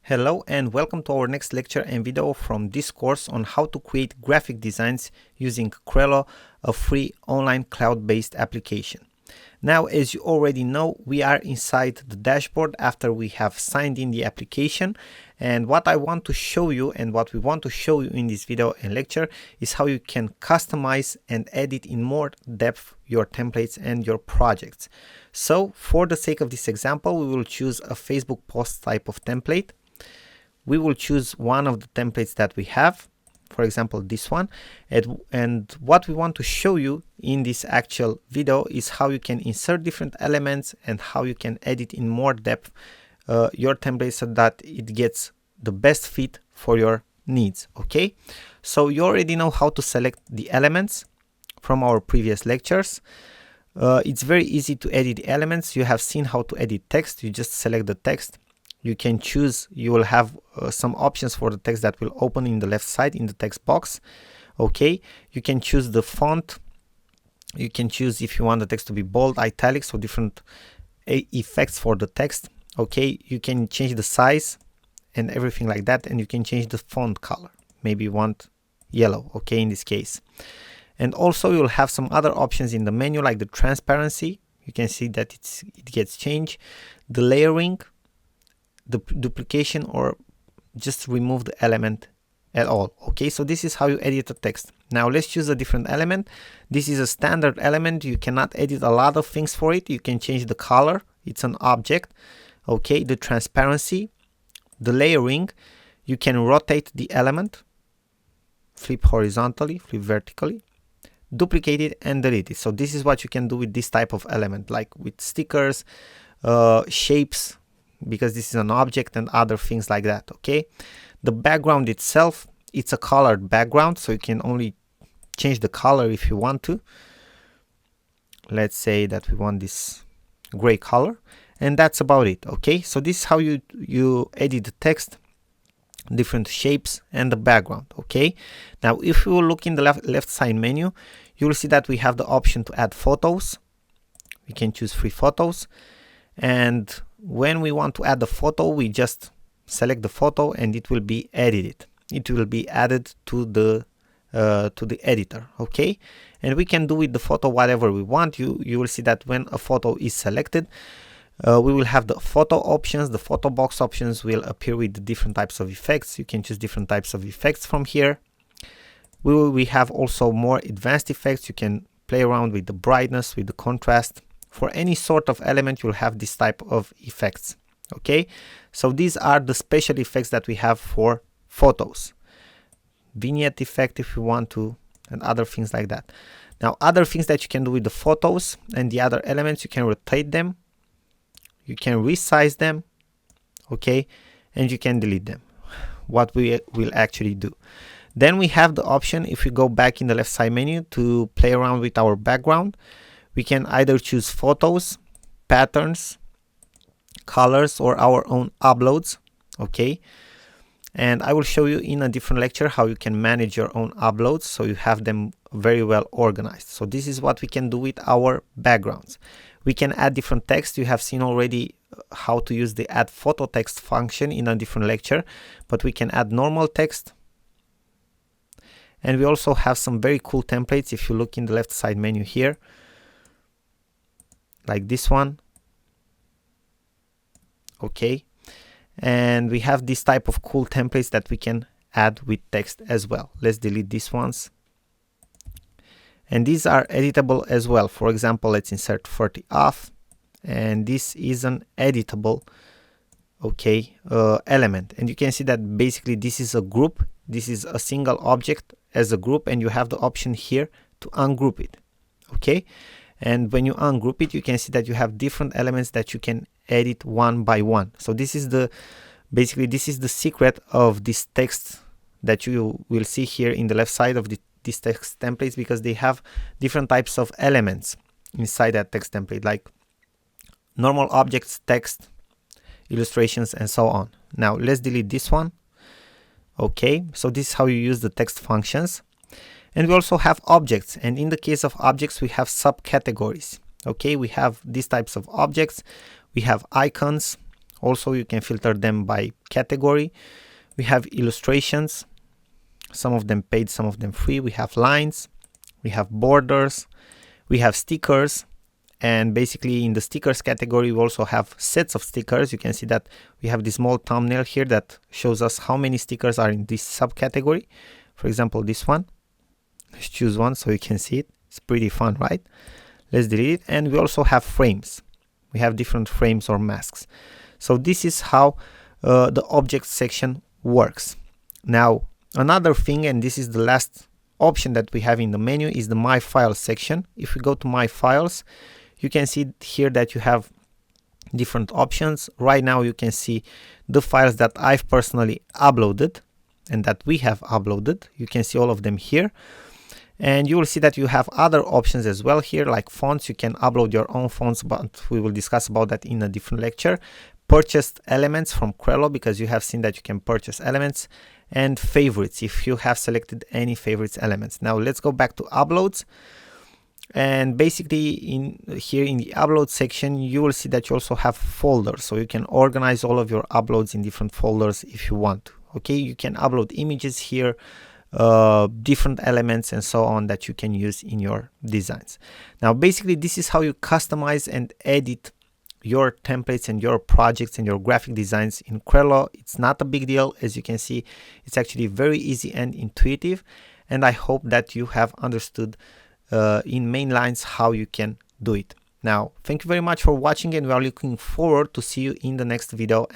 Hello and welcome to our next lecture and video from this course on how to create graphic designs using Crello, a free online cloud-based application. Now, as you already know, we are inside the dashboard after we have signed in the application, and what I want to show you and what we want to show you in this video and lecture is how you can customize and edit in more depth your templates and your projects. So for the sake of this example, we will choose a Facebook post type of template. We will choose one of the templates that we have, for example this one, and what we want to show you in this actual video is how you can insert different elements and how you can edit in more depth your template so that it gets the best fit for your needs. Okay, so you already know how to select the elements from our previous lectures. It's very easy to edit the elements. You have seen how to edit text. You just select the text. You can choose, you will have some options for the text that will open in the left side in the text box. Okay, you can choose the font. You can choose if you want the text to be bold, italic, so different effects for the text. Okay, you can change the size and everything like that, and you can change the font color. Maybe you want yellow, okay, in this case. And also you'll have some other options in the menu like the transparency. You can see that it gets changed. The layering, the duplication, or just remove the element at all. Okay, so this is how you edit the text. Now let's choose a different element. This is a standard element. You cannot edit a lot of things for it. You can change the color. It's an object. Okay, the transparency, the layering, you can rotate the element, flip horizontally, flip vertically, duplicate it and delete it. So this is what you can do with this type of element, like with stickers, shapes, because this is an object, and other things like that. Okay, the background itself, it's a colored background, so you can only change the color if you want to. Let's say that we want this gray color, and that's about it. Okay, so this is how you edit the text, different shapes, and the background. Okay, now if you look in the left side menu, you will see that we have the option to add photos. We can choose 3 photos, and when we want to add the photo, we just select the photo and it will be edited. It will be added to the editor. Okay, and we can do with the photo whatever we want. You will see that when a photo is selected, we will have the photo options. The photo box options will appear with the different types of effects. You can choose different types of effects from here. We have also more advanced effects. You can play around with the brightness, with the contrast. For any sort of element, you'll have this type of effects. Okay, so these are the special effects that we have for photos. Vignette effect if you want to, and other things like that. Now, other things that you can do with the photos and the other elements, you can rotate them, you can resize them, okay, and you can delete them, what we will actually do. Then we have the option, if we go back in the left side menu, to play around with our background. We can either choose photos, patterns, colors, or our own uploads. Okay, and I will show you in a different lecture how you can manage your own uploads so you have them very well organized. So this is what we can do with our backgrounds. We can add different text. You have seen already how to use the add photo text function in a different lecture, but we can add normal text. And we also have some very cool templates if you look in the left side menu here, like this one. Okay, and we have this type of cool templates that we can add with text as well. Let's delete these ones, and these are editable as well. For example, let's insert 30 off, and this is an editable element, and you can see that basically this is a group. This is a single object as a group, and you have the option here to ungroup it. Okay, and when you ungroup it, you can see that you have different elements that you can edit one by one. So this is basically this is the secret of this text that you will see here in the left side of this text templates, because they have different types of elements inside that text template, like normal objects, text, illustrations, and so on. Now let's delete this one. Okay, so this is how you use the text functions. And we also have objects, and in the case of objects we have subcategories. Okay, we have these types of objects. We have icons, Also, you can filter them by category. We have illustrations, some of them paid, some of them free. We have lines, we have borders, we have stickers. And basically in the stickers category, we also have sets of stickers. You can see that we have this small thumbnail here that shows us how many stickers are in this subcategory. For example, this one. Let's choose one so you can see it. It's pretty fun, right? Let's delete it. And we also have frames. We have different frames or masks. So this is how the object section works. Now, another thing, and this is the last option that we have in the menu, is the My Files section. If we go to My Files, you can see here that you have different options. Right now you can see the files that I've personally uploaded and that we have uploaded. You can see all of them here. And you will see that you have other options as well here, like fonts. You can upload your own fonts, but we will discuss about that in a different lecture. Purchased elements from Crello, because you have seen that you can purchase elements, and favorites if you have selected any favorites elements. Now let's go back to uploads. And basically here in the upload section, you will see that you also have folders, so you can organize all of your uploads in different folders if you want. Okay, you can upload images here, different elements and so on that you can use in your designs. Now basically this is how you customize and edit your templates and your projects and your graphic designs in Crello. It's not a big deal. As you can see, it's actually very easy and intuitive, and I hope that you have understood in main lines how you can do it. Now, thank you very much for watching, and we are looking forward to see you in the next video. And